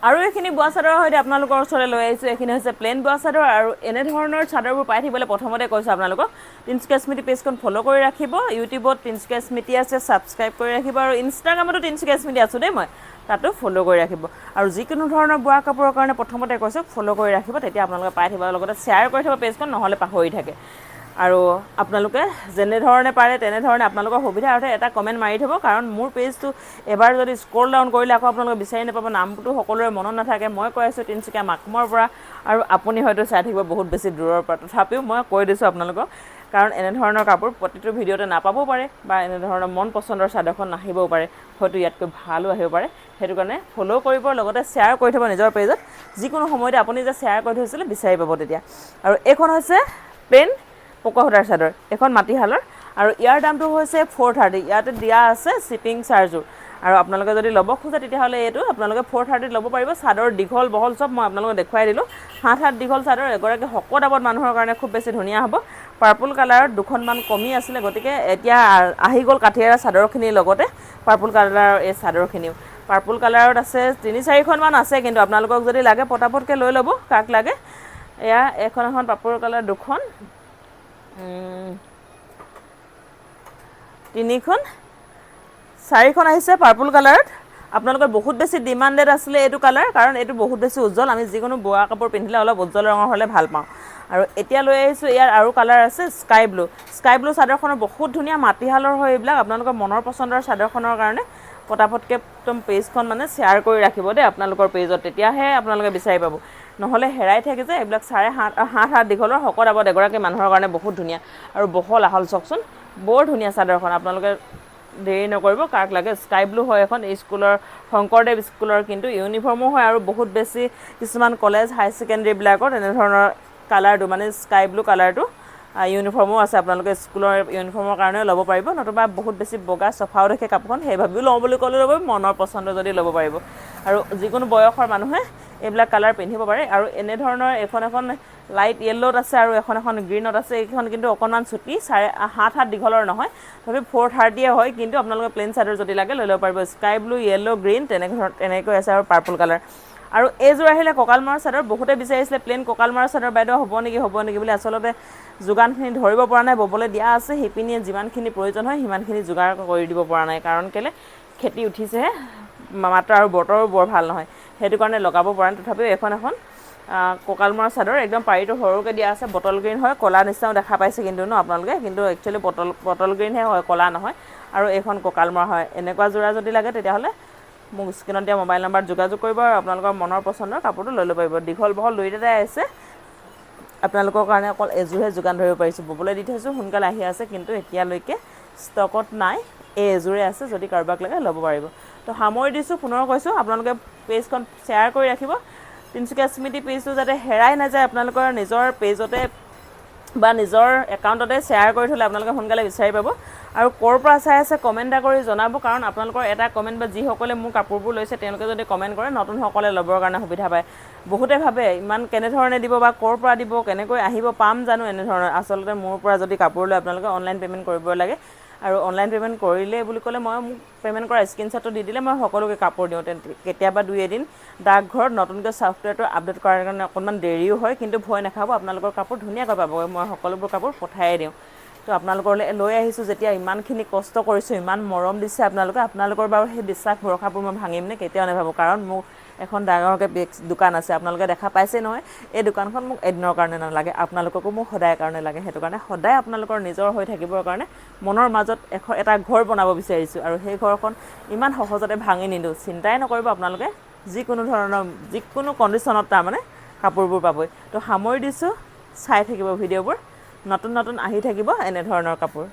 আৰু এইখিনি বোৱা চাদৰৰ সৈতে আপোনালোকৰ ওচৰলৈ লৈ আহিছোঁ এইখিনি হৈছে প্লেন বোৱা চাদৰ আৰু এনেধৰণৰ চাদৰবোৰ পাই থাকিবলৈ প্ৰথমতে কৈছোঁ আপোনালোকক তিনিচুকীয়া স্মৃতি পেজখন ফ'ল' কৰি ৰাখিব ইউটিউবত তিনিচুকীয়া স্মৃতি আছে ছাবস্ক্ৰাইব কৰি ৰাখিব আৰু ইনষ্টাগ্ৰামতো তিনিচুকীয়া স্মৃতি আছোঁ দেই মই তাতো ফ'ল' কৰি ৰাখিব আৰু যিকোনো ধৰণৰ বোৱা কাপোৰৰ কাৰণে প্ৰথমতে কৈছোঁ ফ'ল' কৰি ৰাখিব তেতিয়া আপোনালোকে পাই থাকিব লগতে শ্বেয়াৰ কৰি থ'ব পেজখন নহ'লে পাহৰি থাকে আৰু আপোনালোকে যেনেধৰণে পাৰে তেনেধৰণে আপোনালোকৰ সুবিধা অৰ্থে এটা কমেণ্ট মাৰি থ'ব কাৰণ মোৰ পেজটো এবাৰ যদি স্ক্ৰল ডাউন কৰিলে আকৌ আপোনালোকে বিচাৰি নাপাব নামটো সকলোৰে মনত নাথাকে মই কৈ আছোঁ তিনিচুকীয়া মাকুমৰ পৰা আৰু আপুনি হয়তো চাই থাকিব বহুত বেছি দূৰৰ পৰা তথাপিও মই কৈ দিছোঁ আপোনালোকক কাৰণ এনেধৰণৰ কাপোৰ প্ৰতিটো ভিডিঅ'তে নাপাবও পাৰে বা এনেধৰণৰ মন পচন্দৰ চাদৰখন নাহিবও পাৰে হয়তো ইয়াতকৈ ভালো আহিব পাৰে সেইটো কাৰণে ফ'ল' কৰিব লগতে শ্বেয়াৰ কৰি থ'ব নিজৰ পেজত যিকোনো সময়তে আপুনি যে শ্বেয়াৰ কৰি থৈছিলে বিচাৰি পাব তেতিয়া আৰু এইখন হৈছে প্লেন পকোৱা সূতাৰ চাদৰ এখন মাটিশালৰ আৰু ইয়াৰ দামটো হৈছে 430 ইয়াতে দিয়া আছে শ্বিপিং চাৰ্জো আৰু আপোনালোকে যদি ল'ব খোজে তেতিয়াহ'লে এইটো আপোনালোকে 430 ল'ব পাৰিব চাদৰ দীঘল বহল চব মই আপোনালোকক দেখুৱাই দিলোঁ হাত দীঘল চাদৰ এগৰাকী শকত আৱত মানুহৰ কাৰণে খুব বেছি ধুনীয়া হ'ব পাৰ্পল কালাৰত দুখনমান কমি আছিলে গতিকে এতিয়া আহি গ'ল কাঠিয়াৰা চাদৰখিনিৰ লগতে পাৰ্পল কালাৰৰ এই চাদৰখিনিও পাৰ্পল কালাৰত আছে 3-4খনমান আছে কিন্তু আপোনালোকক যদি লাগে পটাপটকৈ লৈ ল'ব কাক লাগে এয়া এখন পাৰ্পল কালাৰ দুখন 3খন 4খন আহিছে পাৰ্পল কালাৰত আপোনালোকৰ বহুত বেছি ডিমাণ্ডেড আছিলে এইটো কালাৰ কাৰণ এইটো বহুত বেছি উজ্জ্বল আমি যিকোনো বোৱা কাপোৰ পিন্ধিলে অলপ উজ্জ্বল ৰঙৰ হ'লে ভাল পাওঁ আৰু এতিয়া লৈ আহিছোঁ ইয়াৰ আৰু কালাৰ আছে স্কাই ব্লু চাদৰখনৰ বহুত ধুনীয়া মাটিশালৰ হয় এইবিলাক আপোনালোকৰ মনৰ পচন্দৰ চাদৰখনৰ কাৰণে পটাপটকৈ একদম পেজখন মানে শ্বেয়াৰ কৰি ৰাখিব দেই আপোনালোকৰ পেজত তেতিয়াহে আপোনালোকে বিচাৰি পাব নহ'লে হেৰাই থাকে যে এইবিলাক 7.5 দীঘলৰ শকত আৱত এগৰাকী মানুহৰ কাৰণে বহুত ধুনীয়া আৰু বহল আহল চাওকচোন বৰ ধুনীয়া চাদৰখন আপোনালোকে দেৰি নকৰিব কাক লাগে স্কাই ব্লু হয় এখন স্কুলৰ শংকৰদেৱ স্কুলৰ কিন্তু ইউনিফৰ্মো হয় আৰু বহুত বেছি কিছুমান কলেজ হাই ছেকেণ্ডেৰীবিলাকত এনেধৰণৰ কালাৰটো মানে স্কাই ব্লু কালাৰটো ইউনিফৰ্মো আছে আপোনালোকে স্কুলৰ ইউনিফৰ্মৰ কাৰণেও ল'ব পাৰিব নতুবা বহুত বেছি বগা চফাও দেখে কাপোৰখন সেইভাৱেও লওঁ বুলি ক'লে ল'ব মনৰ পচন্দ যদি ল'ব পাৰিব আৰু যিকোনো বয়সৰ মানুহে এইবিলাক কালাৰ পিন্ধিব পাৰে আৰু এনেধৰণৰ এখন লাইট য়েল্লোত আছে আৰু এখন গ্ৰীণত আছে এইখন কিন্তু অকণমান ছুটি 7.5 দীঘলৰ নহয় তথাপি 430 হয় কিন্তু আপোনালোকে প্লেন চাদৰ যদি লাগে লৈ ল'ব পাৰিব স্কাই ব্লু য়েল্লো গ্ৰীণ তেনেকৈ আছে আৰু পাৰ্পল কালাৰ আৰু এইযোৰ আহিলে কঁকালমৰা চাদৰ বহুতে বিচাৰিছিলে প্লেন কঁকালমৰা চাদৰ বাইদেউ হ'ব নেকি বুলি আচলতে যোগানখিনি ধৰিব পৰা নাই ববলৈ দিয়া আছে শিপিনীয়ে যিমানখিনি প্ৰয়োজন হয় সিমানখিনি যোগাৰ কৰি দিব পৰা নাই কাৰণ কেলে খেতি উঠিছেহে মাত্ৰ আৰু বতৰো বৰ ভাল নহয় সেইটো কাৰণে লগাব পৰা নাই তথাপিও এখন কঁকালমৰা চাদৰ একদম পাৰিটো সৰুকৈ দিয়া আছে বটল গ্ৰীণ হয় ক'লা নিচিনাও দেখা পাইছে কিন্তু আপোনালোকে কিন্তু একচুৱেলি বটল গ্ৰীণহে হয় ক'লা নহয় আৰু এইখন কঁকালমৰা হয় এনেকুৱা যোৰা যদি লাগে তেতিয়াহ'লে মোক স্ক্ৰীণত দিয়া মোবাইল নাম্বাৰত যোগাযোগ কৰিব আৰু আপোনালোকৰ মনৰ পচন্দৰ কাপোৰটো লৈ ল'ব পাৰিব দীঘল বহল দুয়োটাই আছে আপোনালোকৰ কাৰণে অকল এযোৰহে যোগান ধৰিব পাৰিছোঁ ববলৈ দি থৈছোঁ সোনকালে আহি আছে কিন্তু এতিয়ালৈকে ষ্টকত নাই এই এযোৰে আছে যদি কাৰোবাক লাগে ল'ব পাৰিব তো সামৰি দিছোঁ পুনৰ কৈছোঁ আপোনালোকে পেজখন শ্বেয়াৰ কৰি ৰাখিব তিনিচুকীয়া স্মৃতি পেজটো যাতে হেৰাই নাযায় আপোনালোকৰ নিজৰ পেজতে বা নিজৰ একাউণ্টতে শ্বেয়াৰ কৰি থ'লে আপোনালোকে সোনকালে বিচাৰি পাব আৰু ক'ৰ পৰা চাই আছে কমেণ্ট এটা কৰি জনাব কাৰণ আপোনালোকৰ এটা কমেণ্ট বা যিসকলে মোৰ কাপোৰবোৰ লৈছে তেওঁলোকে যদি কমেণ্ট কৰে নতুনসকলে ল'বৰ কাৰণে সুবিধা পায় বহুতে ভাবে ইমান কেনেধৰণে দিব বা ক'ৰ পৰা দিব কেনেকৈ আহিব পাম জানো এনেধৰণৰ আচলতে মোৰ পৰা যদি কাপোৰ লৈ আপোনালোকে অনলাইন পে'মেণ্ট কৰিব লাগে আৰু অনলাইন পে'মেণ্ট কৰিলে বুলি ক'লে মই মোক পে'মেণ্ট কৰা স্ক্ৰীনশ্বটটো দি দিলে মই সকলোকে কাপোৰ দিওঁ কেতিয়াবা 2-এদিন ডাকঘৰত নতুনকৈ ছফ্টৱেৰটো আপডেট কৰাৰ কাৰণে অকণমান দেৰিও হয় কিন্তু ভয় নাখাব আপোনালোকৰ কাপোৰ ধুনীয়াকৈ পাব মই সকলোবোৰ কাপোৰ পঠায়ে দিওঁ তো আপোনালোকলৈ লৈ আহিছোঁ যেতিয়া ইমানখিনি কষ্ট কৰিছোঁ ইমান মৰম দিছে আপোনালোকৰ বাৰু সেই বিশ্বাস ভৰসাবোৰ মই ভাঙিম নে কেতিয়াও নাভাবোঁ কাৰণ মোক এখন ডাঙৰকৈ দোকান আছে আপোনালোকে দেখা পাইছে নহয় এই দোকানখন মোক এদিনৰ কাৰণে নালাগে আপোনালোককো মোক সদায় কাৰণে লাগে সেইটো কাৰণে সদায় আপোনালোকৰ নিজৰ হৈ থাকিবৰ কাৰণে মনৰ মাজত এটা ঘৰ বনাব বিচাৰিছোঁ আৰু সেই ঘৰখন ইমান সহজতে ভাঙি নিদিওঁ চিন্তাই নকৰিব আপোনালোকে যিকোনো ধৰণৰ যিকোনো কণ্ডিশ্যনত তাৰমানে কাপোৰবোৰ পাবই তো সামৰি দিছোঁ চাই থাকিব ভিডিঅ'বোৰ নতুন আহি থাকিব এনেধৰণৰ কাপোৰ